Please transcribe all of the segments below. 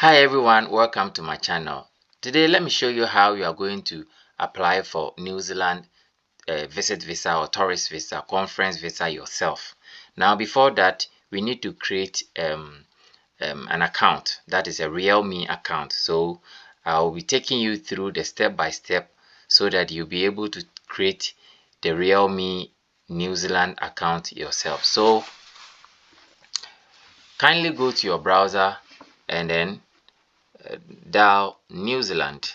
Hi everyone, welcome to my channel. Today let me show you how you are going to apply for New Zealand visit visa or tourist visa, conference visa yourself. Now before that, we need to create an account, that is a RealMe account. So I'll be taking you through the step by step so that you'll be able to create the RealMe New Zealand account yourself. So kindly go to your browser and then dial New Zealand.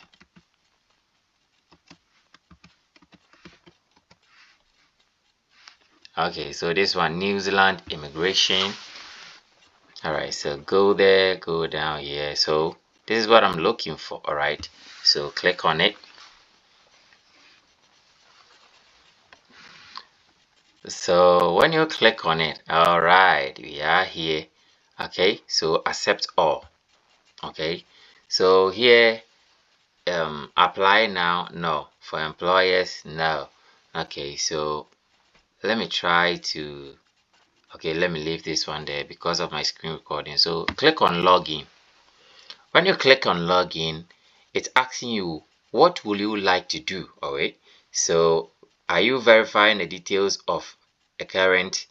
Okay, so this one, New Zealand immigration. All right, so go there, go down here. So this is what I'm looking for. All right, so click on it. So when you click on it, all right, we are here. Okay, so accept all. Okay, so here apply now, no. For employers, no. Okay, so let me try to, okay, let me leave this one there because of my screen recording. So click on login. When you click on login, it's asking you what will you like to do. All right, so are you verifying the details of a current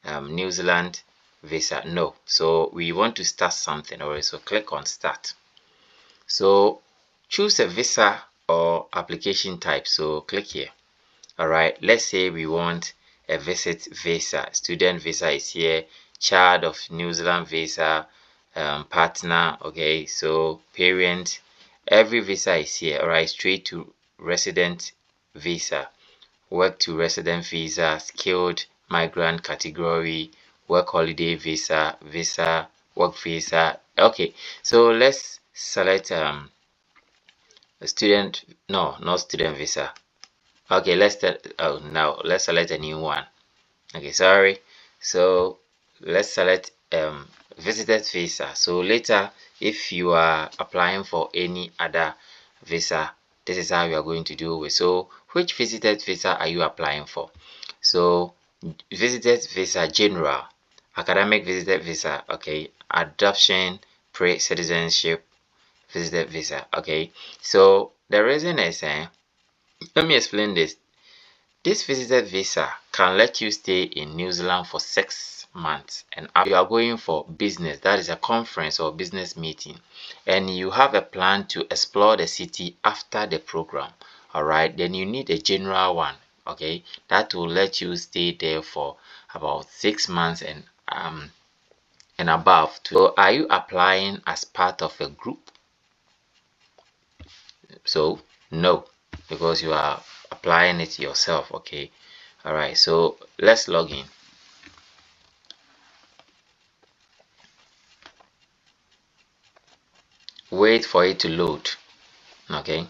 New Zealand visa? No. So we want to start something. All right, so click on start. So choose a visa or application type. So click here. All right, let's say we want a visit visa. Student visa is here. Child of New Zealand visa. Partner. Okay, so parent. Every visa is here. All right, straight to resident visa, work to resident visa, skilled migrant category, work holiday visa, work visa. Okay, so let's select a student. No, not student visa. Okay, now let's select a new one. Okay, sorry. So let's select visited visa. So later, if you are applying for any other visa, this is how you are going to do it. So which visited visa are you applying for? So visited visa general, academic visited visa, okay, adoption, pre-citizenship visited visa. Okay, so the reason is let me explain this. This visitor visa can let you stay in New Zealand for 6 months, and you are going for business, that is a conference or business meeting, and you have a plan to explore the city after the program. All right, then you need a general one. Okay, that will let you stay there for about 6 months and above. So are you applying as part of a group? So no, because you are applying it yourself. Okay, all right, so let's log in. Wait for it to load. Okay,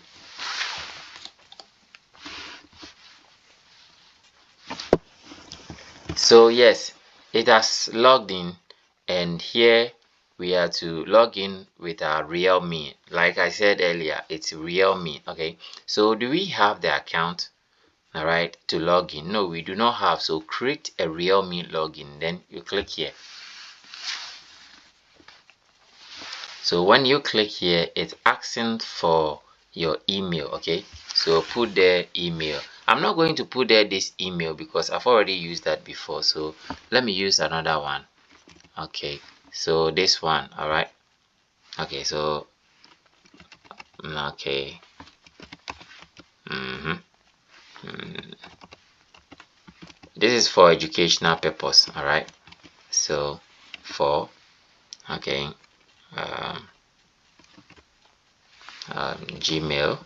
so yes, it has logged in, and here we are to log in with our RealMe. Like I said earlier, it's RealMe. Okay, so do we have the account? All right, to log in? No, we do not have. So create a RealMe login, then you click here. So when you click here, it's asking for your email. Okay, so put their email. I'm not going to put there this email because I've already used that before, so let me use another one. Okay, so this one. All right, okay, so okay, this is for educational purpose. All right, so for okay, Gmail.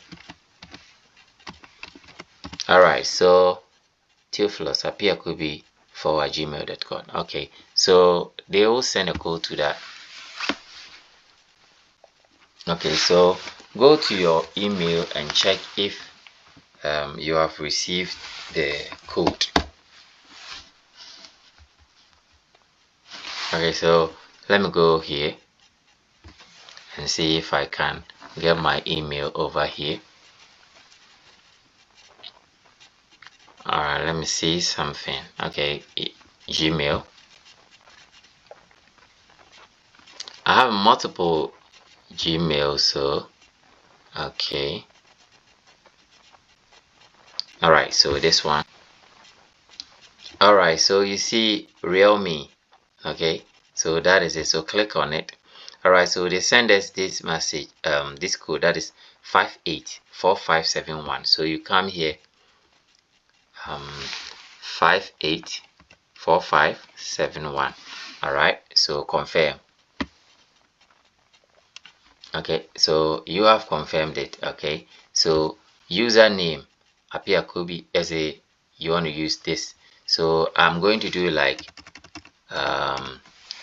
All right, so Theophilus appear could be for gmail.com. Okay, so they will send a code to that. Okay, so go to your email and check if you have received the code. Okay, so let me go here and see if I can get my email over here. Alright, let me see something. Okay, Gmail. I have multiple Gmail. So okay, all right, so this one. All right, so you see RealMe. Okay, so that is it. So click on it. All right, so they send us this message, this code, that is 584571. So you come here, 584571. all right, so confirm. Okay, so you have confirmed it. Okay, so username appear could be as a, you want to use this. So I'm going to do like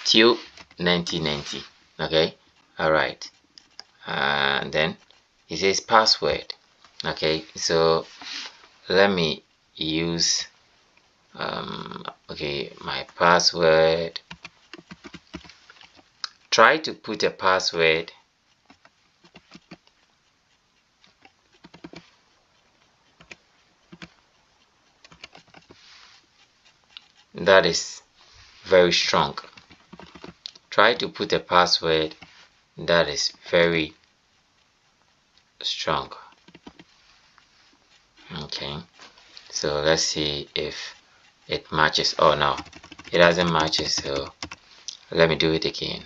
till 1990. Okay, all right, and then it says password. Okay, so let me use okay, my password. Try to put a password that is very strong. Try to put a password that is very strong. Okay, so let's see if it matches. Oh no, it doesn't match it, so let me do it again.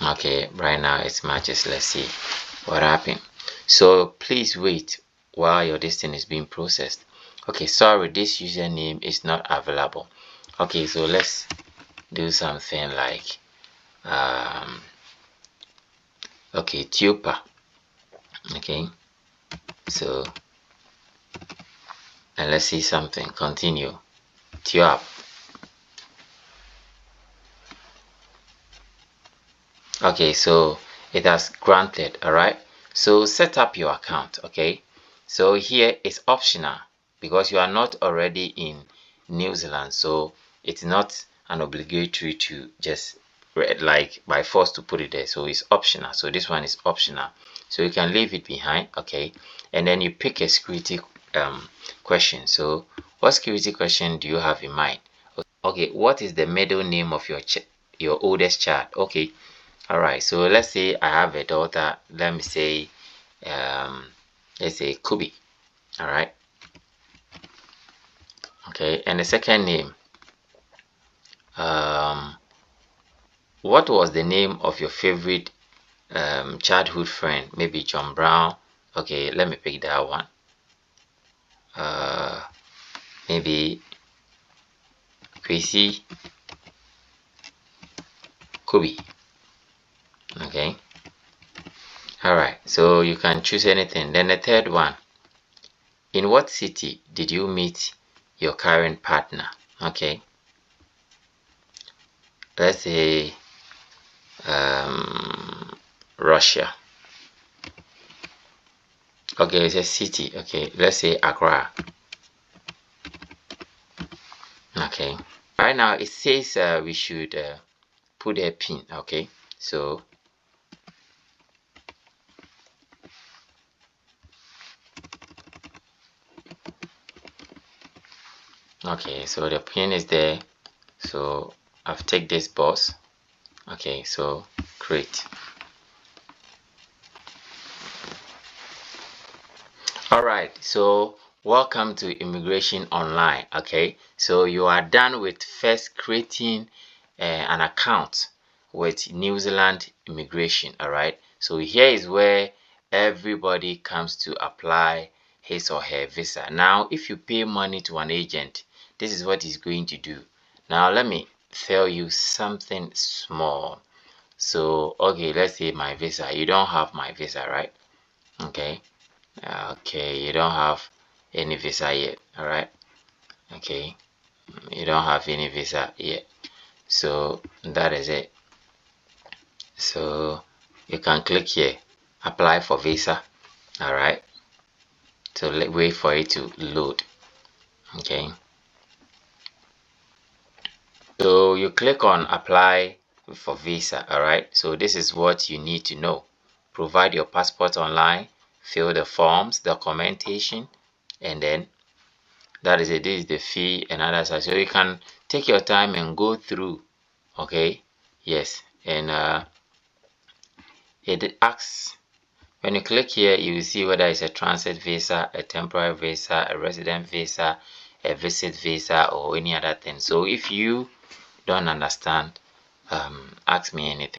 Okay, right now it matches. Let's see what happened. So please wait while your distance is being processed. Okay, sorry, this username is not available. Okay, so let's do something like okay, tupa. Okay, so and let's see something. Continue. Tuap. Okay, so it has granted. All right, so set up your account. Okay, so here it's optional because you are not already in New Zealand, so it's not an obligatory to just like by force to put it there. So it's optional. So this one is optional, so you can leave it behind. Okay, and then you pick a security question. So what security question do you have in mind? Okay, what is the middle name of your oldest child? Okay, all right, so let's say I have a daughter. Let me say let's say Kubi. All right, okay, and the second name, um what was the name of your favorite childhood friend? Maybe John Brown. Okay, let me pick that one. Maybe Chrissy Kubi. Okay, all right, so you can choose anything. Then the third one, in what city did you meet your current partner? Okay, let's say Russia. Okay, it's a city. Okay, let's say Accra. Okay, right now it says we should put a pin. Okay, so okay, so the pin is there. So I've taken this box. Okay, so create. All right, so welcome to Immigration Online. Okay, so you are done with first creating an account with New Zealand Immigration. All right, so here is where everybody comes to apply his or her visa. Now if you pay money to an agent, this is what he's going to do. Now let me tell you something small. So okay, let's say my visa. You don't have my visa, right? Okay, okay, you don't have any visa yet. All right, okay, you don't have any visa yet, so that is it. So you can click here, apply for visa. All right, so wait for it to load. Okay, so you click on apply for visa. All right, so this is what you need to know. Provide your passport online, fill the forms, documentation, and then That is it. This is the fee and other side. So you can take your time and go through. Okay, yes, and it asks, when you click here, you will see whether it's a transit visa, a temporary visa, a resident visa, a visit visa, or any other thing. So if you don't understand, ask me anything.